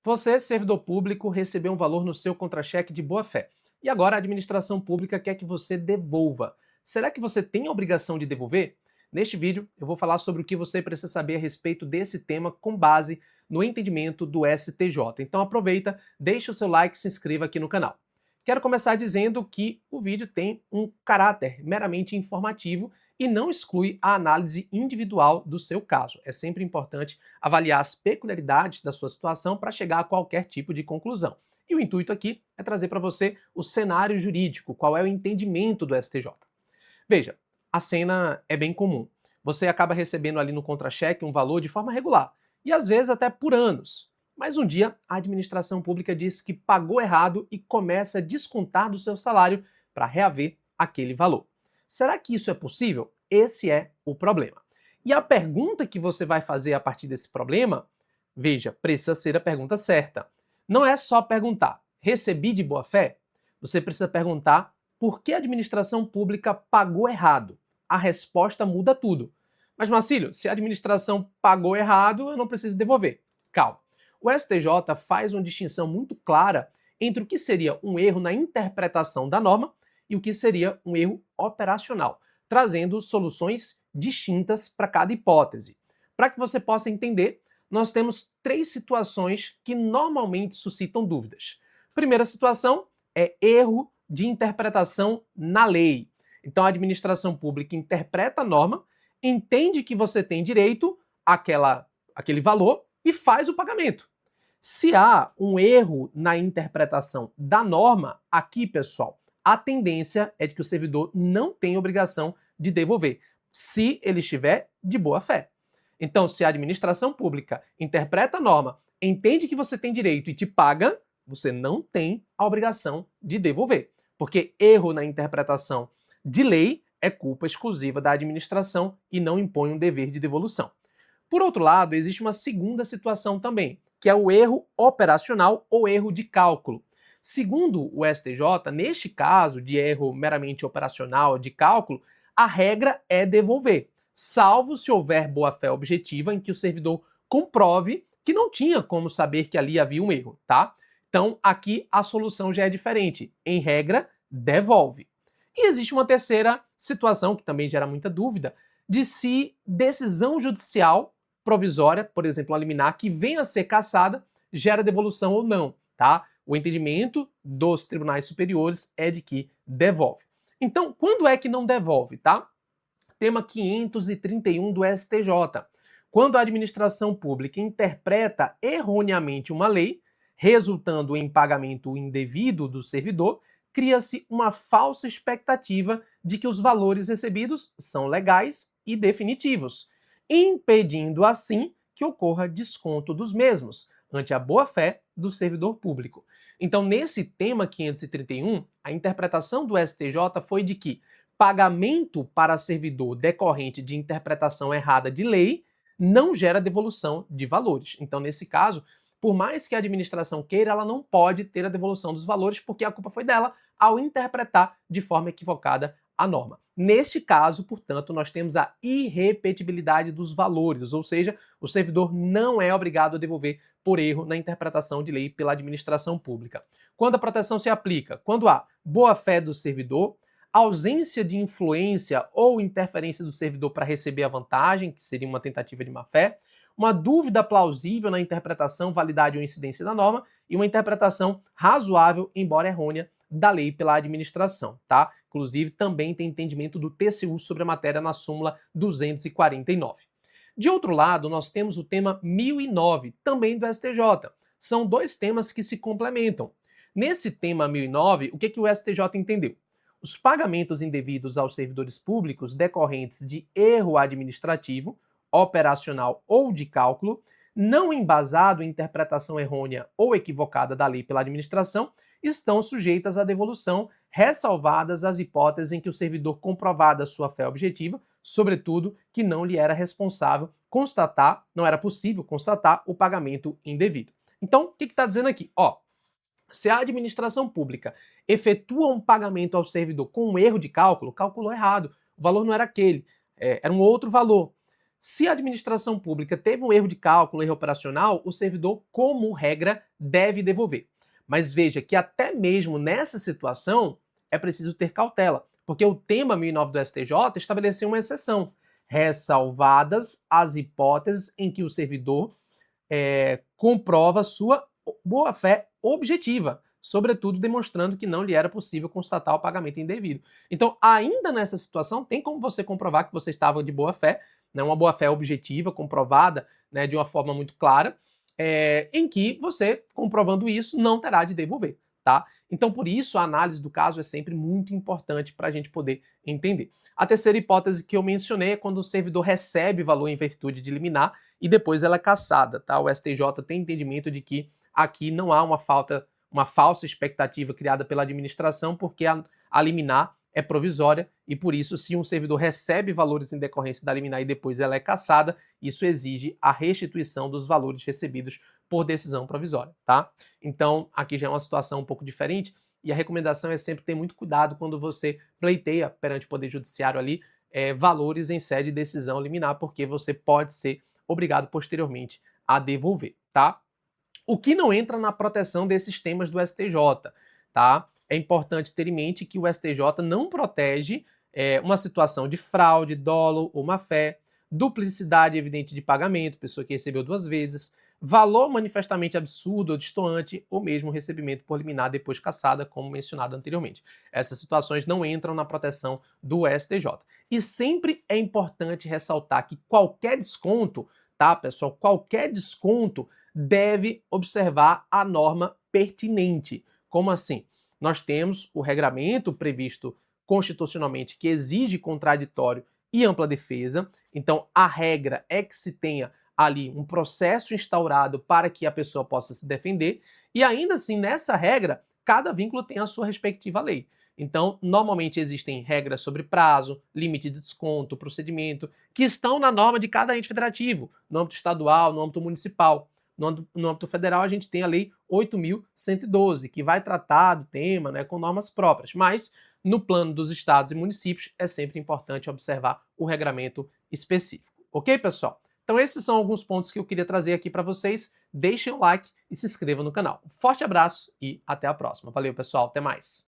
Você, servidor público, recebeu um valor no seu contra-cheque de boa-fé. E agora a administração pública quer que você devolva. Será que você tem a obrigação de devolver? Neste vídeo, eu vou falar sobre o que você precisa saber a respeito desse tema com base no entendimento do STJ. Então aproveita, deixa o seu like e se inscreva aqui no canal. Quero começar dizendo que o vídeo tem um caráter meramente informativo e não exclui a análise individual do seu caso. É sempre importante avaliar as peculiaridades da sua situação para chegar a qualquer tipo de conclusão. E o intuito aqui é trazer para você o cenário jurídico, qual é o entendimento do STJ. Veja, a cena é bem comum. Você acaba recebendo ali no contra-cheque um valor de forma regular, e às vezes até por anos. Mas um dia a administração pública diz que pagou errado e começa a descontar do seu salário para reaver aquele valor. Será que isso é possível? Esse é o problema. E a pergunta que você vai fazer a partir desse problema, veja, precisa ser a pergunta certa. Não é só perguntar, recebi de boa fé? Você precisa perguntar por que a administração pública pagou errado. A resposta muda tudo. Mas, Marcílio, se a administração pagou errado, eu não preciso devolver. Calma. O STJ faz uma distinção muito clara entre o que seria um erro na interpretação da norma e o que seria um erro operacional, trazendo soluções distintas para cada hipótese. Para que você possa entender, nós temos três situações que normalmente suscitam dúvidas. Primeira situação é erro de interpretação na lei. Então a administração pública interpreta a norma, entende que você tem direito àquele valor e faz o pagamento. Se há um erro na interpretação da norma, aqui, pessoal, a tendência é de que o servidor não tem obrigação de devolver, se ele estiver de boa fé. Então, se a administração pública interpreta a norma, entende que você tem direito e te paga, você não tem a obrigação de devolver, porque erro na interpretação de lei é culpa exclusiva da administração e não impõe um dever de devolução. Por outro lado, existe uma segunda situação também, que é o erro operacional ou erro de cálculo. Segundo o STJ, neste caso de erro meramente operacional de cálculo, a regra é devolver, salvo se houver boa-fé objetiva em que o servidor comprove que não tinha como saber que ali havia um erro, tá? Então, aqui a solução já é diferente. Em regra, devolve. E existe uma terceira situação, que também gera muita dúvida, de se decisão judicial provisória, por exemplo, a liminar, que venha a ser cassada, gera devolução ou não, tá? O entendimento dos tribunais superiores é de que devolve. Então, quando é que não devolve, tá? Tema 531 do STJ. Quando a administração pública interpreta erroneamente uma lei, resultando em pagamento indevido do servidor, cria-se uma falsa expectativa de que os valores recebidos são legais e definitivos, impedindo assim que ocorra desconto dos mesmos, ante a boa-fé do servidor público. Então, nesse tema 531, a interpretação do STJ foi de que pagamento para servidor decorrente de interpretação errada de lei não gera devolução de valores. Então, nesse caso, por mais que a administração queira, ela não pode ter a devolução dos valores porque a culpa foi dela ao interpretar de forma equivocada a norma. Neste caso, portanto, nós temos a irrepetibilidade dos valores, ou seja, o servidor não é obrigado a devolver por erro na interpretação de lei pela administração pública. Quando a proteção se aplica? Quando há boa-fé do servidor, ausência de influência ou interferência do servidor para receber a vantagem, que seria uma tentativa de má-fé, uma dúvida plausível na interpretação, validade ou incidência da norma e uma interpretação razoável, embora errônea, da lei pela administração, tá? Inclusive, também tem entendimento do TCU sobre a matéria na súmula 249. De outro lado, nós temos o tema 1009, também do STJ. São dois temas que se complementam. Nesse tema 1009, o que o STJ entendeu? Os pagamentos indevidos aos servidores públicos decorrentes de erro administrativo, operacional ou de cálculo, não embasado em interpretação errônea ou equivocada da lei pela administração, estão sujeitas à devolução, ressalvadas as hipóteses em que o servidor comprovada sua fé objetiva, sobretudo que não lhe era responsável constatar, não era possível constatar o pagamento indevido. Então, o que está dizendo aqui? Se a administração pública efetua um pagamento ao servidor com um erro de cálculo, calculou errado, o valor não era aquele, era um outro valor. Se a administração pública teve um erro de cálculo, erro operacional, o servidor, como regra, deve devolver. Mas veja que até mesmo nessa situação é preciso ter cautela, porque o tema 1009 do STJ estabeleceu uma exceção, ressalvadas as hipóteses em que o servidor comprova sua boa-fé objetiva, sobretudo demonstrando que não lhe era possível constatar o pagamento indevido. Então, ainda nessa situação, tem como você comprovar que você estava de boa-fé, né, uma boa-fé objetiva, comprovada, né, de uma forma muito clara, em que você, comprovando isso, não terá de devolver. Tá? Então, por isso, a análise do caso é sempre muito importante para a gente poder entender. A terceira hipótese que eu mencionei é quando o servidor recebe valor em virtude de liminar e depois ela é cassada. Tá? O STJ tem entendimento de que aqui não há uma falsa expectativa criada pela administração, porque a liminar é provisória e, por isso, se um servidor recebe valores em decorrência da liminar e depois ela é cassada, isso exige a restituição dos valores recebidos por decisão provisória, tá? Então, aqui já é uma situação um pouco diferente e a recomendação é sempre ter muito cuidado quando você pleiteia perante o Poder Judiciário ali valores em sede de decisão liminar, porque você pode ser obrigado posteriormente a devolver, tá? O que não entra na proteção desses temas do STJ, tá? É importante ter em mente que o STJ não protege uma situação de fraude, dolo ou má-fé, duplicidade evidente de pagamento, pessoa que recebeu duas vezes, valor manifestamente absurdo ou destoante, ou mesmo recebimento por liminar depois cassada, como mencionado anteriormente. Essas situações não entram na proteção do STJ. E sempre é importante ressaltar que qualquer desconto, tá, pessoal? Qualquer desconto deve observar a norma pertinente. Como assim? Nós temos o regramento previsto constitucionalmente que exige contraditório e ampla defesa. Então, a regra é que se tenha ali um processo instaurado para que a pessoa possa se defender. E ainda assim, nessa regra, cada vínculo tem a sua respectiva lei. Então, normalmente existem regras sobre prazo, limite de desconto, procedimento, que estão na norma de cada ente federativo, no âmbito estadual, no âmbito municipal. No âmbito federal, a gente tem a Lei 8.112, que vai tratar do tema, né, com normas próprias. Mas, no plano dos estados e municípios, é sempre importante observar o regramento específico. Ok, pessoal? Então, esses são alguns pontos que eu queria trazer aqui para vocês. Deixem o like e se inscrevam no canal. Um forte abraço e até a próxima. Valeu, pessoal. Até mais.